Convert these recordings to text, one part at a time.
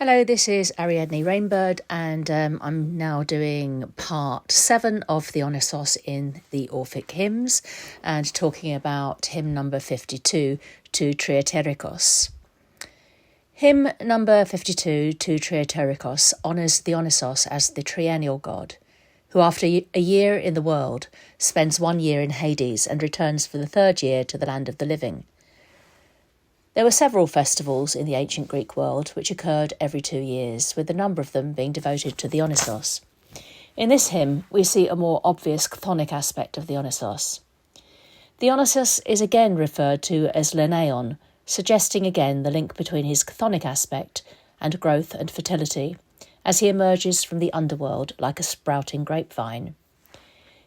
Hello, this is Ariadne Rainbird, and I'm now doing part 7 of Dionysos in the Orphic Hymns and talking about hymn number 52, to Trieterikos. Hymn number 52, to Trieterikos, honours Dionysos as the triennial god, who after a year in the world spends 1 year in Hades and returns for the 3rd year to the land of the living. There were several festivals in the ancient Greek world which occurred every 2 years, with a number of them being devoted to Dionysos. In this hymn, we see a more obvious chthonic aspect of Dionysos. Dionysos is again referred to as Leneon, suggesting again the link between his chthonic aspect and growth and fertility, as he emerges from the underworld like a sprouting grapevine.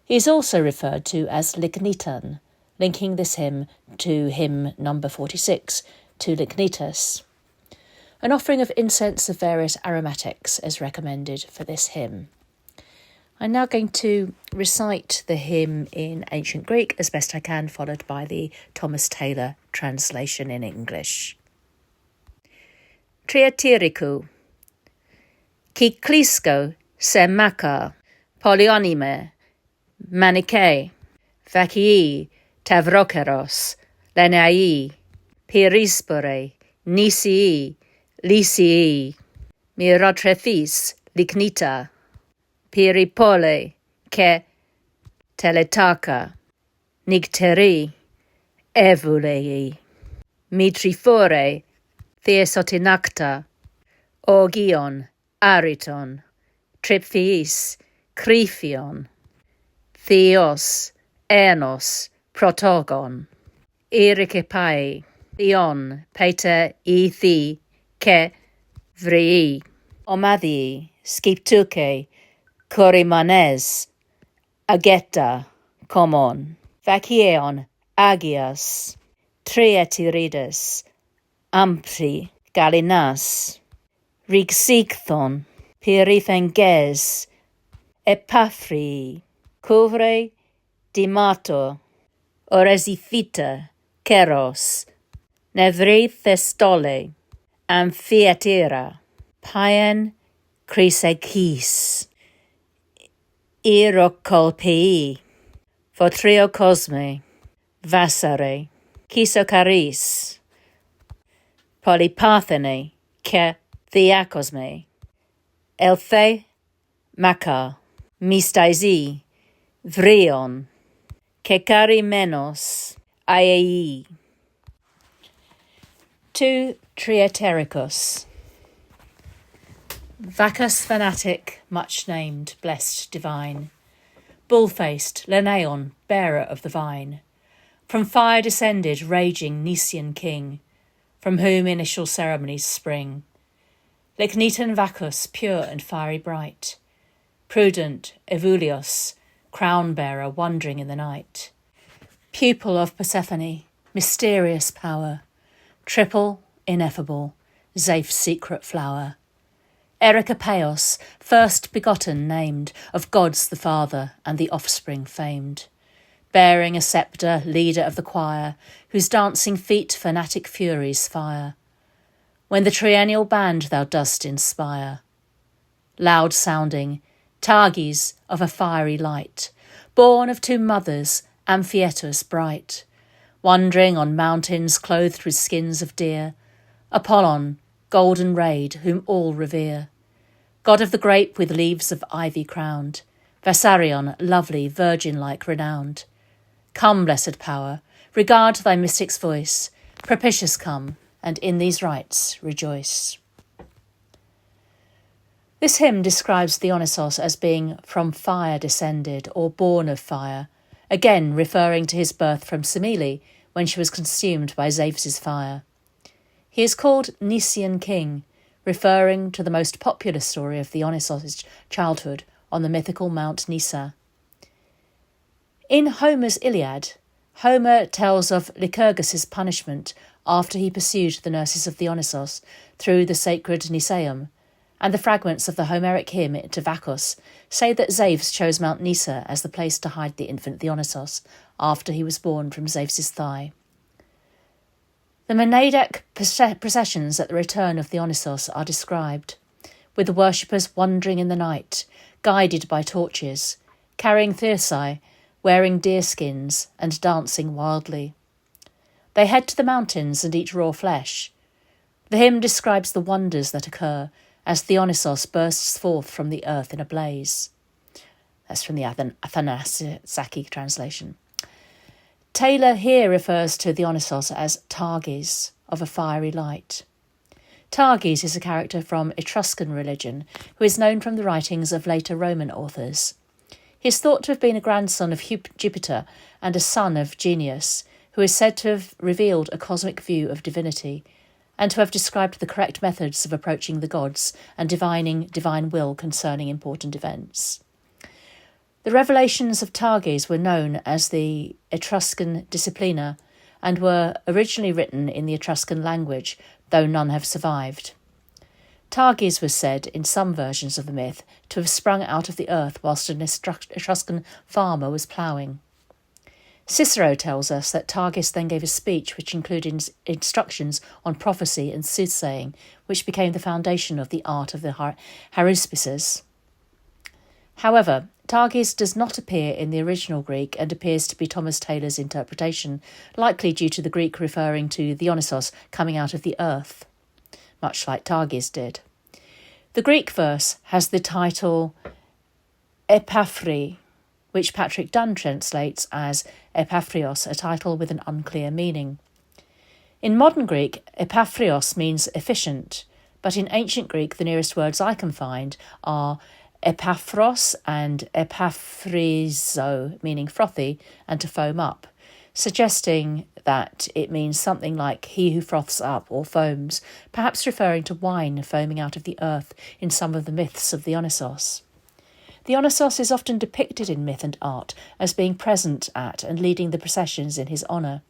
He is also referred to as Ligniton, linking this hymn to hymn number 46, to Lignitus. An offering of incense of various aromatics is recommended for this hymn. I'm now going to recite the hymn in ancient Greek as best I can, followed by the Thomas Taylor translation in English. Trieterikos, Kiklisko se maka, polyonyme, Manichae, Vachii, Tavrokeros, Lenai, Perispore, Nisii, Lisii, Mirotrefis, Lignita, Peripole, Ke, Teletaka, Nicteri, Evulei, Mitrifore, Theosotinacta, Orgion, Ariton, Triphiis, Criphion, Theos, Enos, Protogon, Erikepai, Theon, Pater, Ethi, Ke, Vrii, Omadii, Skiptuke, Korimanes, Ageta, Komon, Vachieon, Agias, Trietirides, Ampri, Galinas, Rigsigthon, Periphenges, Epaphrii, Couvre, Dimato, Oresifita, Keros, Nevri Thestole, Amphiatira, Paen Chrysekis, Irokolpei, Fotriocosme, Vassare, Kisokaris, Polyparthene, Ke Theakosme, Elthe, Maka, Mistaisi, Vrion, Kekarimenos, Aiei. To Trieterikos. Vacus fanatic, much named, blessed, divine, bull-faced, Leneon, bearer of the vine, from fire descended, raging Nician king, from whom initial ceremonies spring. Ligniton Vacus, pure and fiery bright, prudent, Evulios, crown-bearer wandering in the night, pupil of Persephone, mysterious power, triple, ineffable, Zeph's secret flower, Erikapeos, first begotten named, of gods the father and the offspring famed, bearing a sceptre, leader of the choir, whose dancing feet fanatic furies fire, when the triennial band thou dost inspire, loud sounding, Targes of a fiery light, born of 2 mothers, Amphiatus bright, wandering on mountains clothed with skins of deer, Apollon, golden rayed, whom all revere, god of the grape with leaves of ivy crowned, Vassarion, lovely, virgin-like, renowned. Come, blessed power, regard thy mystic's voice, propitious come, and in these rites rejoice. This hymn describes Dionysos as being from fire descended, or born of fire, again referring to his birth from Semele, when she was consumed by Zeph's fire. He is called Nician king, referring to the most popular story of Dionysos' childhood on the mythical Mount Nysa. In Homer's Iliad, Homer tells of Lycurgus' punishment after he pursued the nurses of Dionysos through the sacred Nysaeum, and the fragments of the Homeric hymn to Bacchus say that Zeus chose Mount Nysa as the place to hide the infant Dionysos after he was born from Zeus' thigh. The Menadic processions at the return of Dionysos are described, with the worshippers wandering in the night, guided by torches, carrying thyrsi, wearing deerskins, and dancing wildly. They head to the mountains and eat raw flesh. The hymn describes the wonders that occur as Dionysos bursts forth from the earth in a blaze. That's from the Athanasaki translation. Taylor here refers to Dionysos as Targes, of a fiery light. Targes is a character from Etruscan religion who is known from the writings of later Roman authors. He is thought to have been a grandson of Jupiter and a son of Genius, who is said to have revealed a cosmic view of divinity and to have described the correct methods of approaching the gods and divining divine will concerning important events. The revelations of Targes were known as the Etruscan Disciplina and were originally written in the Etruscan language, though none have survived. Targes was said, in some versions of the myth, to have sprung out of the earth whilst an Etruscan farmer was ploughing. Cicero tells us that Targes then gave a speech which included instructions on prophecy and soothsaying, which became the foundation of the art of the haruspices. However, Targes does not appear in the original Greek and appears to be Thomas Taylor's interpretation, likely due to the Greek referring to Dionysos coming out of the earth, much like Targes did. The Greek verse has the title Epaphri, which Patrick Dunn translates as Epaphrios, a title with an unclear meaning. In modern Greek, Epaphrios means efficient, but in ancient Greek the nearest words I can find are epaphros and epaphrizo, meaning frothy and to foam up, suggesting that it means something like he who froths up or foams, perhaps referring to wine foaming out of the earth in some of the myths of Dionysos. Dionysos is often depicted in myth and art as being present at and leading the processions in his honour.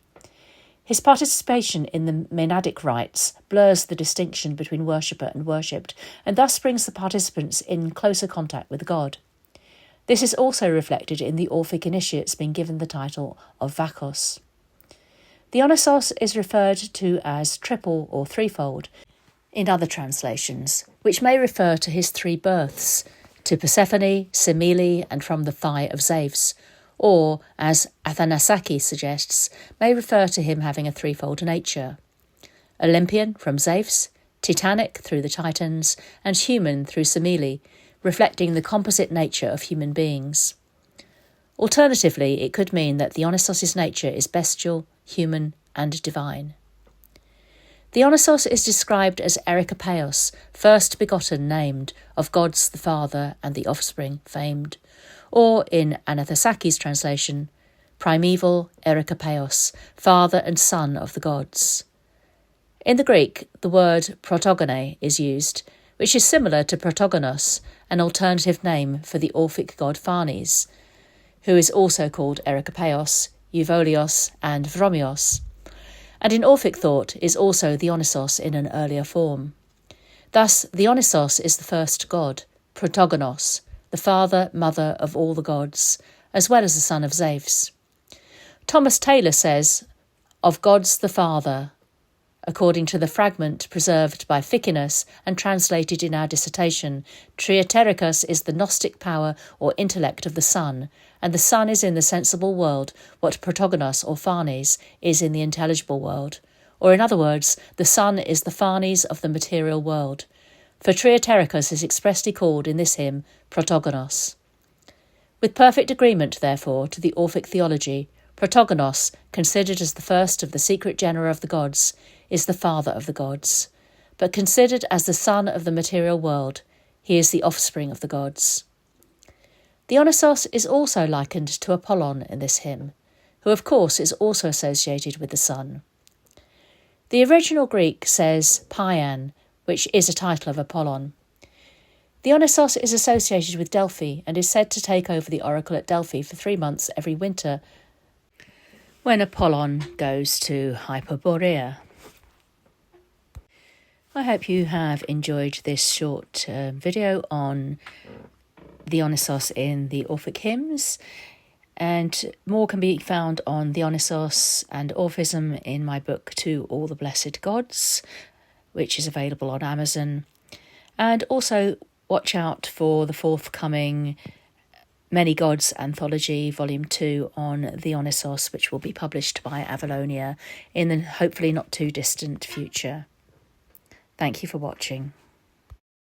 His participation in the Menadic rites blurs the distinction between worshipper and worshipped, and thus brings the participants in closer contact with God. This is also reflected in the Orphic initiates being given the title of Vakos. Dionysos is referred to as triple or threefold in other translations, which may refer to his three births, to Persephone, Semele, and from the thigh of Zeus, or, as Athanasaki suggests, may refer to him having a threefold nature: Olympian from Zeus, Titanic through the Titans, and human through Semele, reflecting the composite nature of human beings. Alternatively, it could mean that Dionysos' nature is bestial, human, and divine. Dionysos is described as Erikopeos, first begotten named, of gods the father and the offspring famed, or in Anathasaki's translation, primeval Erikopeos, father and son of the gods. In the Greek, the word protogone is used, which is similar to protogonos, an alternative name for the Orphic god Phanes, who is also called Erikopeos, Euvolios, and Vromios, and in Orphic thought is also Dionysos in an earlier form. Thus, Dionysos is the first god, protogonos, the father, mother of all the gods, as well as the son of Zeus. Thomas Taylor says, of gods the father, according to the fragment preserved by Ficinus and translated in our dissertation, Trieterikos is the Gnostic power or intellect of the sun, and the sun is in the sensible world what protogonos or Phanes is in the intelligible world, or in other words, the sun is the Phanes of the material world. For Trieterikos is expressly called in this hymn protogonos. With perfect agreement, therefore, to the Orphic theology, protogonos, considered as the first of the secret genera of the gods, is the father of the gods, but considered as the son of the material world, he is the offspring of the gods. Dionysos is also likened to Apollon in this hymn, who of course is also associated with the sun. The original Greek says Paian, which is a title of Apollon. Dionysos is associated with Delphi and is said to take over the oracle at Delphi for 3 months every winter when Apollon goes to Hyperborea. I hope you have enjoyed this short video on Dionysos in the Orphic Hymns. And more can be found on Dionysos and Orphism in my book To All the Blessed Gods, which is available on Amazon. And also watch out for the forthcoming Many Gods Anthology, Volume 2 on Dionysos, which will be published by Avalonia in the hopefully not too distant future. Thank you for watching.